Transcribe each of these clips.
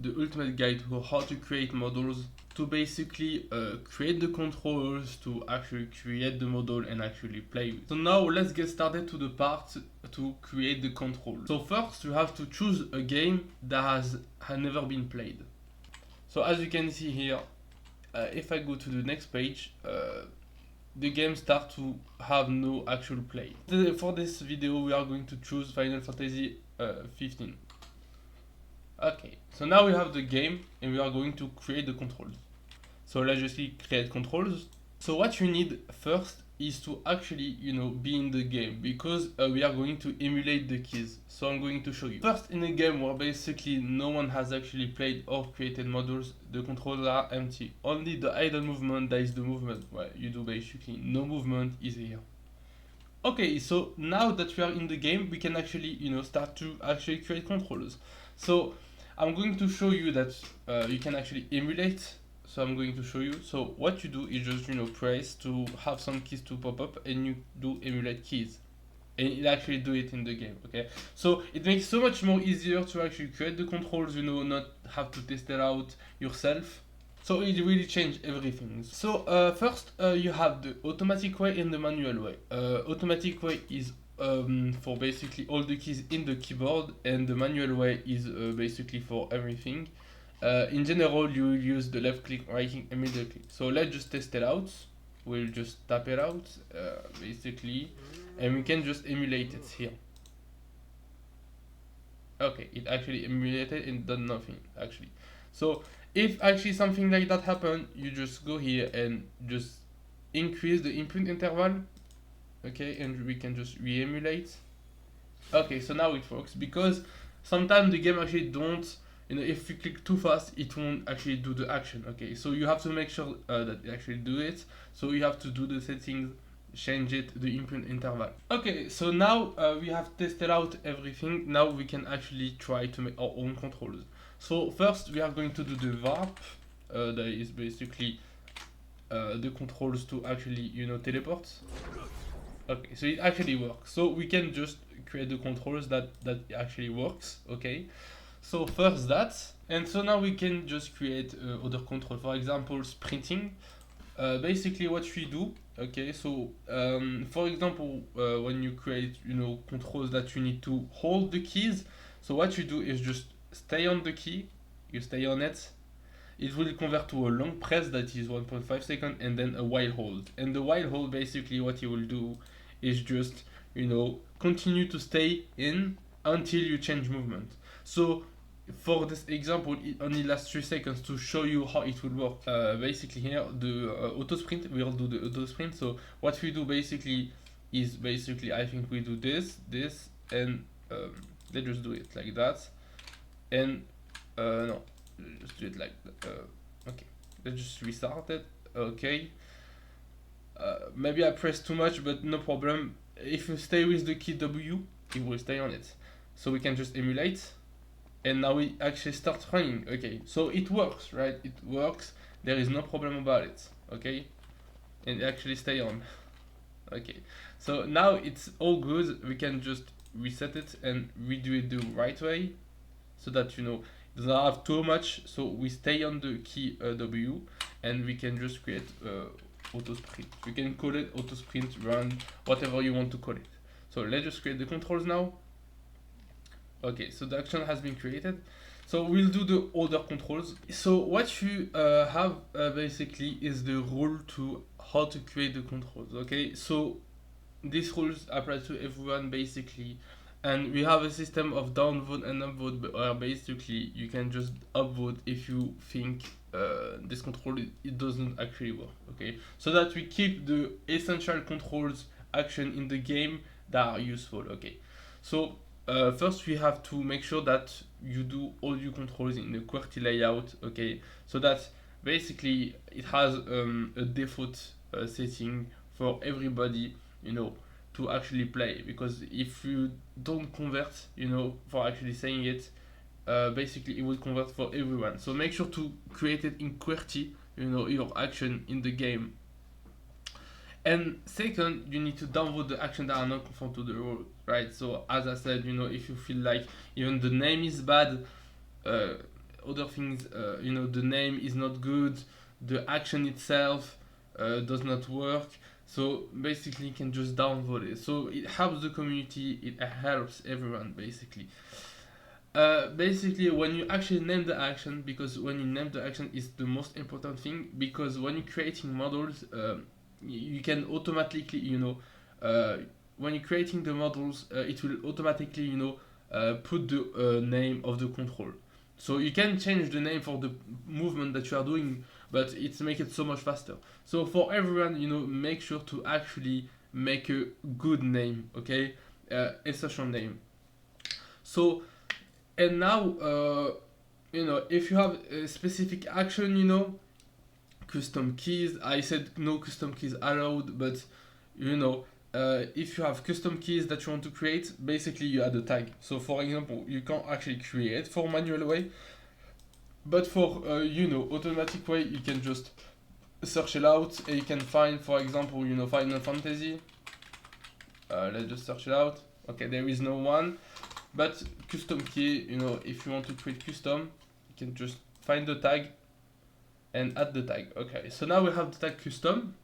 the ultimate guide to how to create models, to basically create the controllers, to actually create the model and actually play with. So now let's get started to the part to create the control. So first you have to choose a game that has never been played. So as you can see here, if I go to the next page, the game starts to have no actual play. For this video we are going to choose Final Fantasy 15. Okay, so now we have the game and we are going to create the controls. So let's just create controls. So what you need first is to actually, be in the game, because we are going to emulate the keys. So I'm going to show you. First, in a game where basically no one has actually played or created models, the controls are empty. Only the idle movement, that is the movement where you do basically no movement, is here. Okay, so now that we are in the game, we can actually, start to actually create controls. So I'm going to show you that you can actually emulate. So I'm going to show you. So what you do is just, press to have some keys to pop up and you do emulate keys. And it actually do it in the game, okay? So it makes so much more easier to actually create the controls, not have to test it out yourself. So it really changed everything. So first you have the automatic way and the manual way. Automatic way is for basically all the keys in the keyboard, and the manual way is basically for everything. In general, you will use the left click, right click, and middle click. So let's just test it out. We'll just tap it out, basically, and we can just emulate it here. Okay, it actually emulated and done nothing, actually. So if actually something like that happen, you just go here and just increase the input interval. Okay, and we can just re-emulate. Okay, so now it works, because sometimes the game actually don't, if you click too fast, it won't actually do the action. Okay, so you have to make sure that it actually do it. So you have to do the settings, change it, the input interval. Okay, so now we have tested out everything. Now we can actually try to make our own controls. So first we are going to do the warp, that is basically the controls to actually, teleport. Okay, so it actually works. So we can just create the controls that actually works. Okay, so first that, and so now we can just create other control. For example, sprinting. Basically what we do, okay, so for example, when you create, controls that you need to hold the keys, so what you do is just stay on the key, you stay on it, it will convert to a long press, that is 1.5 seconds, and then a while hold. And the while hold, basically what you will do is just, continue to stay in until you change movement. So for this example, it only lasts 3 seconds to show you how it will work. Basically here, the auto sprint, we'll do the auto sprint. So what we do basically is I think we do this, and let's just do it like that. And no, just do it like that. Okay, let's just restart it. Okay. Maybe I pressed too much, but no problem. If you stay with the key W, it will stay on it. So we can just emulate, and now we actually start running. Okay, so it works, right? It works. There is no problem about it. Okay, and actually stay on. Okay, so now it's all good. We can just reset it and redo it the right way, so that it doesn't have too much. So we stay on the key W, and we can just create auto sprint. You can call it auto sprint, run, whatever you want to call it. So let's just create the controls now. Okay, so the action has been created. So we'll do the other controls. So what you have basically is the rule to how to create the controls. Okay, so these rules apply to everyone basically, and we have a system of downvote and upvote, where basically you can just upvote if you think this control it doesn't actually work. Okay, so that we keep the essential controls action in the game that are useful. Okay, so first we have to make sure that you do all your controls in the QWERTY layout. Okay, so that basically it has a default setting for everybody, to actually play, because if you don't convert, for actually saying it, basically it will convert for everyone. So make sure to create it in QWERTY, your action in the game. And second, you need to download the action that are not conform to the rule, right? So as I said, if you feel like even the name is bad, other things, you know, the name is not good, the action itself does not work. So basically you can just downvote it. So it helps the community, it helps everyone basically. Basically when you actually name the action, because when you name the action is the most important thing, because when you're creating models, you can automatically, you know, when you're creating the models, it will automatically, you know, put the name of the control. So you can change the name for the movement that you are doing, but it's make it so much faster. So for everyone, you know, make sure to actually make a good name, okay, essential name. So and now, you know, if you have a specific action, you know, custom keys. I said no custom keys allowed, but you know, if you have custom keys that you want to create, basically you add a tag. So for example, you can't actually create for manual way, but for you know, automatic way, you can just search it out and you can find, for example, you know, Final Fantasy. Let's just search it out. Okay, there is no one. But custom key, you know, if you want to create custom, you can just find the tag and add the tag. Okay, so now we have the tag custom.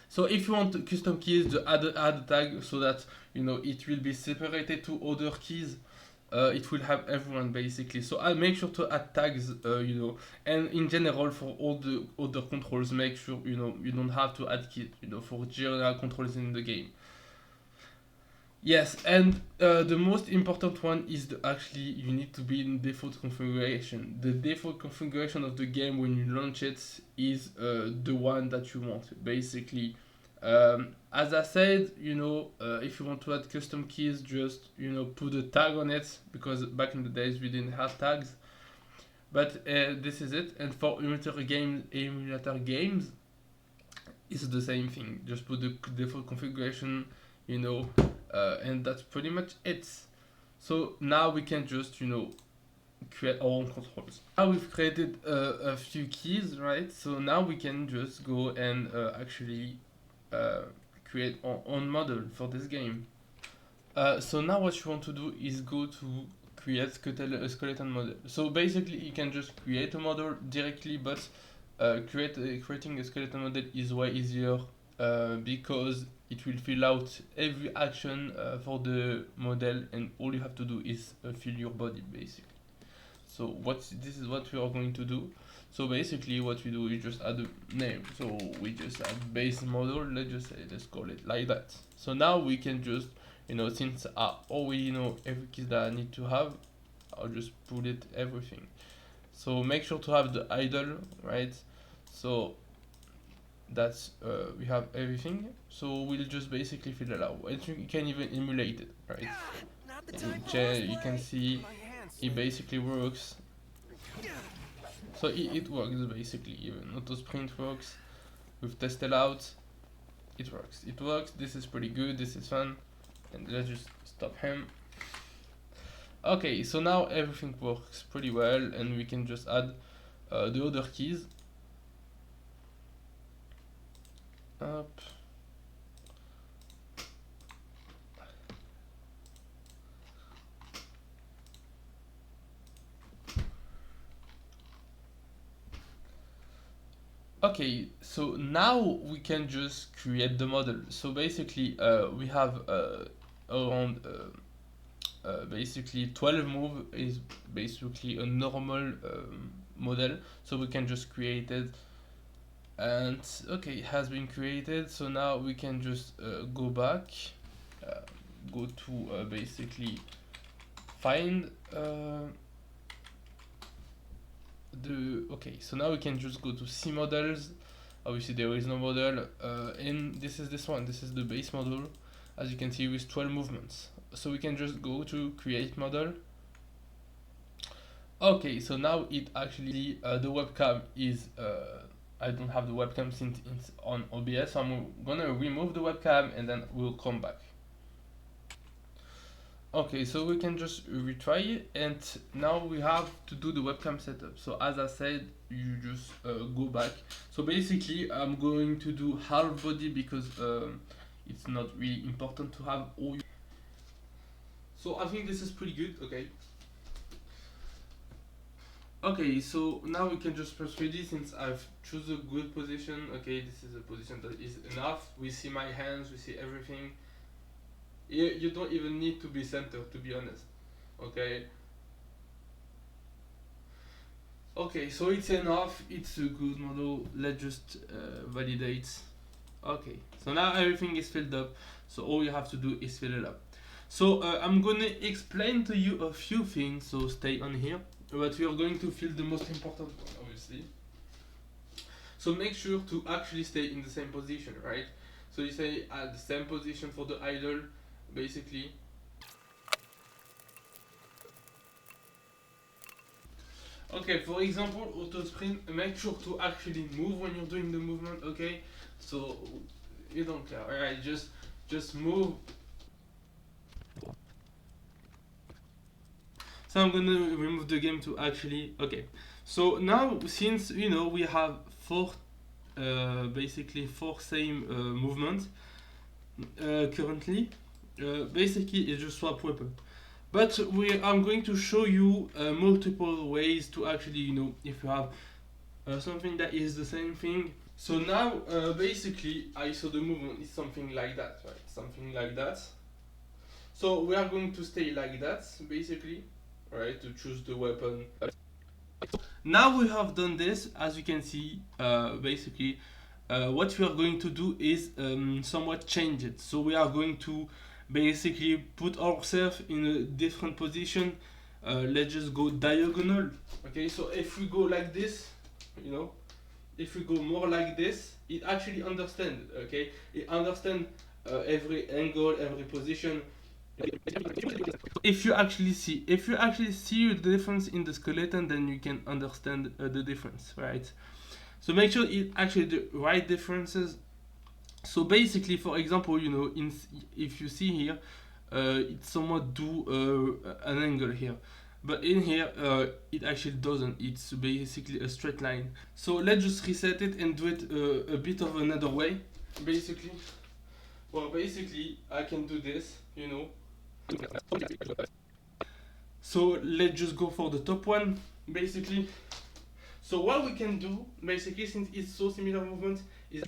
So if you want custom keys, to add a tag so that, you know, it will be separated to other keys. It will have everyone basically. So I make sure to add tags, you know, and in general for all the other controls, make sure, you know, you don't have to add keys, you know, for general controls in the game. Yes, and the most important one is actually you need to be in default configuration. The default configuration of the game when you launch it is the one that you want, basically. As I said, you know, if you want to add custom keys, just, you know, put a tag on it, because back in the days we didn't have tags. But this is it, and for emulator games, it's the same thing. Just put the default configuration, you know, and that's pretty much it. So now we can just, you know, create our own controls. Now we've created a few keys, right? So now we can just go and actually create our own model for this game. So now what you want to do is go to create a skeleton model. So basically you can just create a model directly, but creating a skeleton model is way easier because it will fill out every action for the model, and all you have to do is fill your body basically. So this is what we are going to do. So basically what we do is just add a name. So we just add base model, let's call it like that. So now we can just, you know, since I already know every key that I need to have, I'll just put it everything. So make sure to have the idle, right? So that's we have everything. So we'll just basically fill it out. And you can even emulate it, right? And you can see it basically works. So it works basically. Even auto sprint works. We've tested out. It works. It works. This is pretty good. This is fun. And let's just stop him. Okay, so now everything works pretty well, and we can just add the other keys. Up. Okay, so now we can just create the model. So basically, we have around basically 12 move is basically a normal model. So we can just create it, and okay, it has been created. So now we can just go back, go to basically find okay, so now we can just go to see models. Obviously there is no model, and this is the base model, as you can see, with 12 movements. So we can just go to create model. Okay, so now it actually the webcam is I don't have the webcam since it's on OBS, so I'm gonna remove the webcam and then we'll come back. Okay, so we can just retry it, and now we have to do the webcam setup. So as I said, you just go back. So basically I'm going to do half body because it's not really important to have all. So I think this is pretty good. Okay, Okay, so now we can just press ready since I've choose a good position. Okay, this is a position that is enough. We see my hands, we see everything. You don't even need to be centered, to be honest. Okay. Okay, so it's enough. It's a good model. Let's just validate. Okay, so now everything is filled up. So all you have to do is fill it up. So I'm gonna explain to you a few things. So stay on here. But we are going to fill the most important one, obviously. So make sure to actually stay in the same position, right? So you say at the same position for the idle, basically. Okay, for example, auto sprint, make sure to actually move when you're doing the movement, okay? So you don't care, alright? Just move. So I'm gonna remove the game to actually, okay. So now since you know we have basically four same movements currently, basically it's just swap weapon. But I'm going to show you multiple ways to actually, you know, if you have something that is the same thing. So now, basically, I saw the movement is something like that, right? Something like that. So we are going to stay like that, basically, right? To choose the weapon. Now we have done this, as you can see, basically, what we are going to do is somewhat change it. So we are going to basically put ourselves in a different position. Let's just go diagonal. Okay, so if we go like this, you know, if we go more like this, it actually understands. Okay, it understands every angle, every position. If you actually see the difference in the skeleton, then you can understand the difference, right? So make sure it actually the right differences. So basically, for example, you know, if you see here, it somewhat do an angle here, but in here it actually doesn't. It's basically a straight line. So let's just reset it and do it a bit of another way. Basically, well, basically I can do this, you know. So let's just go for the top one, basically. So what we can do, basically, since it's so similar movement, is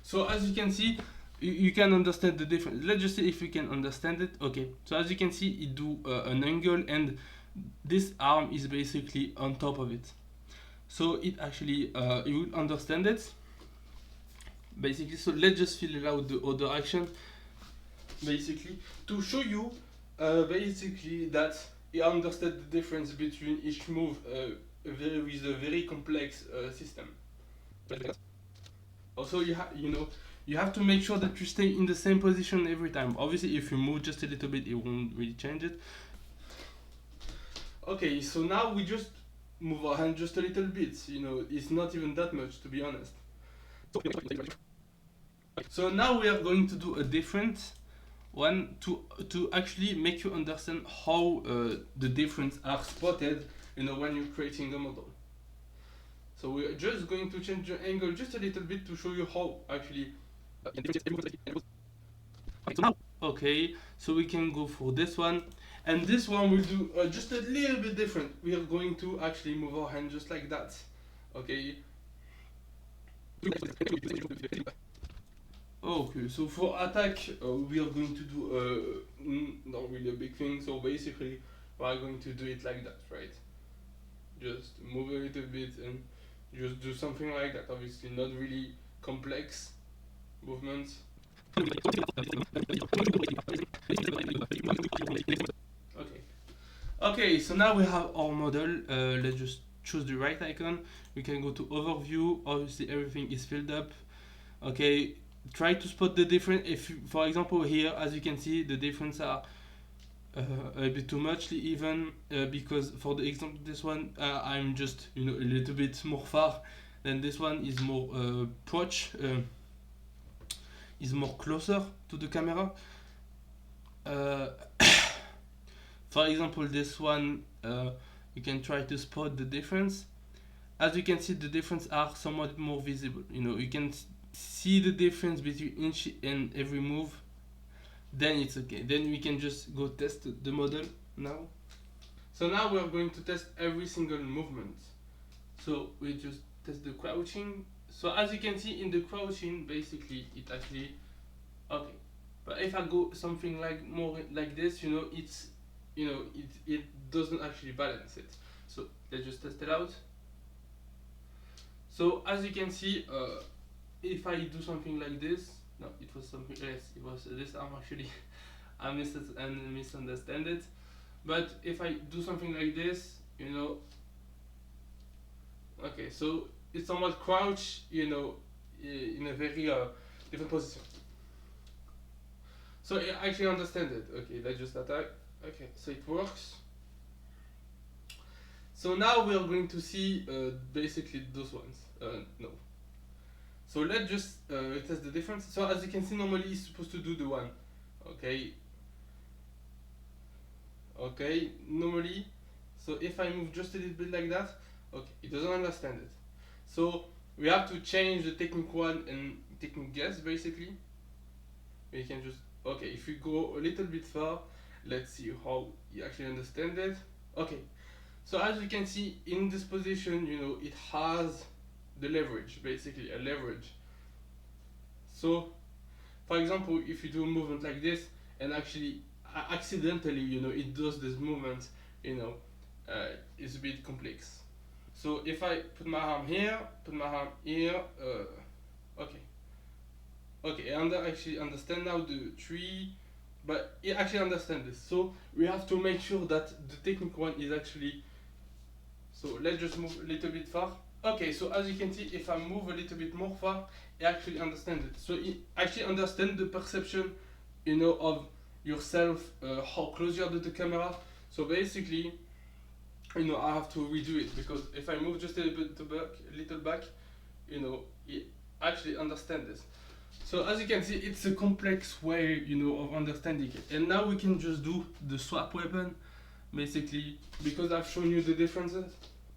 so as you can see, you can understand the difference. Let's just see if we can understand it. Okay, so as you can see, it do an angle, and this arm is basically on top of it. So it actually, you will understand it, basically. So let's just fill out the other action, basically, to show you, basically, that you understand the difference between each move with a very complex system. Also, you have to make sure that you stay in the same position every time. Obviously, if you move just a little bit, it won't really change it. Okay, so now we just move our hand just a little bit. You know, it's not even that much, to be honest. So now we are going to do a different one to actually make you understand how the differences are spotted, you know, when you're creating a model. So we're just going to change the angle just a little bit to show you how actually. Okay, so we can go for this one, and this one will do just a little bit different. We are going to actually move our hand just like that. Okay. Okay, so for attack, we are going to do not really a big thing. So basically, we are going to do it like that, right? Just move a little bit and just do something like that. Obviously, not really complex movements. Okay. Okay, so now we have our model. Let's just choose the right icon. We can go to overview. Obviously, everything is filled up. Okay, try to spot the difference. If, for example, here, as you can see, the difference are a bit too much even, because for the example, this one, I'm just, you know, a little bit more far. Then this one is more approach, is more closer to the camera. For example, this one, you can try to spot the difference. As you can see, the difference are somewhat more visible. You know, you can see the difference between each and every move. Then it's okay. Then we can just go test the model now. So now we're going to test every single movement. So we just test the crouching. So as you can see in the crouching, basically it actually, okay. But if I go something like more like this, it's, it doesn't actually balance it. So let's just test it out. So as you can see, if I do something like this, no, it was something else. It was this arm actually. I misunderstand it. But if I do something like this, okay, so it's somewhat crouch, in a very different position. So I actually understand it. Okay, let's just attack. Okay, so it works. So now we are going to see basically those ones. No. So let's just test the difference. So as you can see, normally it's supposed to do the one. Okay. Okay, normally. So if I move just a little bit like that, okay, it doesn't understand it. So we have to change the technique one and technique guess basically. We can just, okay, if we go a little bit far, let's see how you actually understand it. Okay, so as you can see in this position, it has the leverage, basically a leverage. So for example, if you do a movement like this and actually accidentally, it does this movement, it's a bit complex. So if I put my arm here, okay. Okay, I actually understand now the tree, but it actually understands this. So we have to make sure that the technique one is actually, so let's just move a little bit far. Okay, so as you can see, if I move a little bit more far, it actually understands it. So it actually understands the perception, of yourself, how close you are to the camera. So basically, I have to redo it because if I move just a little back, it actually understands this. So as you can see, it's a complex way, of understanding it. And now we can just do the swap weapon, basically, because I've shown you the differences.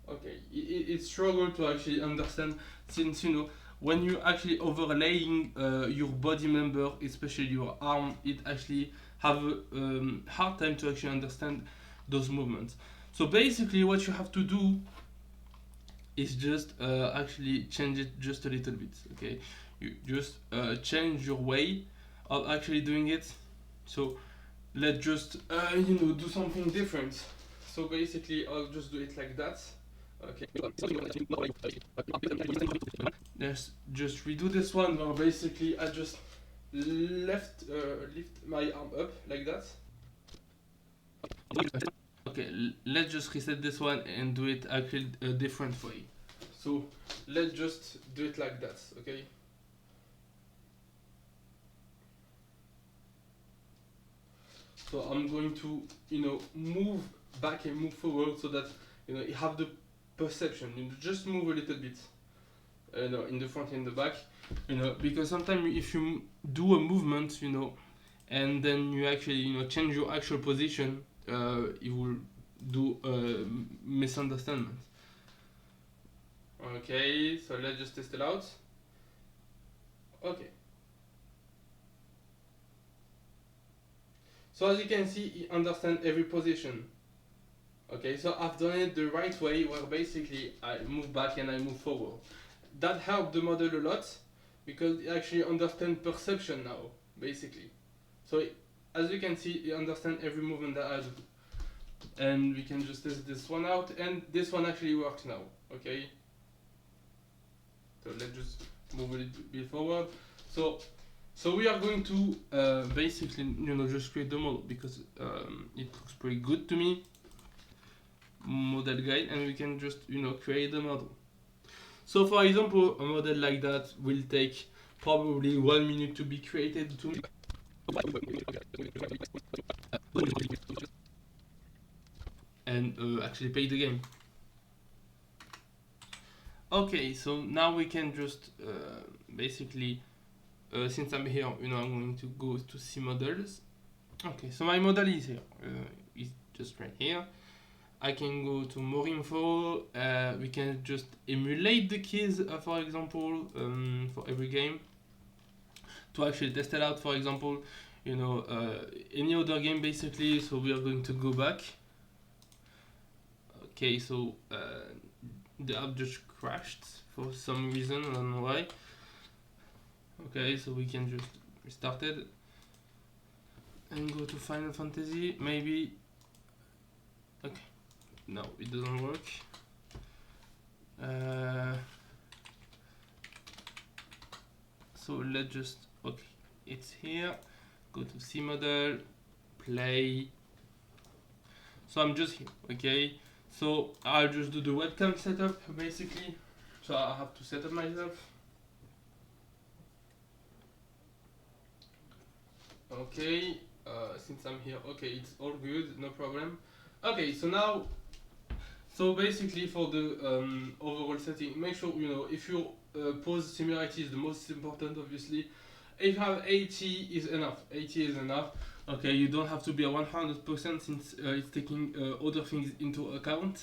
Okay, it struggle to actually understand since, when you actually overlaying your body member, especially your arm, it actually have a hard time to actually understand those movements. So basically what you have to do is just actually change it just a little bit, okay? You just change your way of actually doing it. So let's just do something different. So basically I'll just do it like that. Okay. Let's just redo this one where basically I just lift my arm up like that. Okay, let's just reset this one and do it actually a different way. So let's just do it like that, okay? So I'm going to, move back and move forward so that, you have the perception. Just move a little bit, in the front and the back, because sometimes if you do a movement, and then you actually, change your actual position, you will do misunderstanding. Okay, so let's just test it out. Okay. So as you can see, he understands every position. Okay, so I've done it the right way, where basically I move back and I move forward. That helped the model a lot, because it actually understands perception now, basically. So as you can see, it understands every movement that I do. And we can just test this one out, and this one actually works now, okay? So let's just move a little bit forward. So we are going to basically, just create the model, because it looks pretty good to me. Model guide, and we can just, create the model. So for example, a model like that will take probably 1 minute to be created and actually play the game. Okay, so now we can just basically, since I'm here, I'm going to go to see models. Okay, so my model is here. It's just right here. I can go to more info. We can just emulate the keys, for example, for every game, to actually test it out. For example, any other game basically. So we are going to go back. Okay, so the app just crashed for some reason, I don't know why. Okay, so we can just restart it and go to Final Fantasy, maybe. Okay, no, it doesn't work. So let's just, okay, it's here. Go to C model, play. So I'm just here, okay? So I'll just do the webcam setup basically. So I have to set up myself. Okay, since I'm here, okay, it's all good, no problem. Okay, so now, so basically for the overall setting, make sure, you know, if your pose similarity is the most important, obviously. If you have 80 is enough, 80 is enough. Okay, you don't have to be a 100% since it's taking other things into account.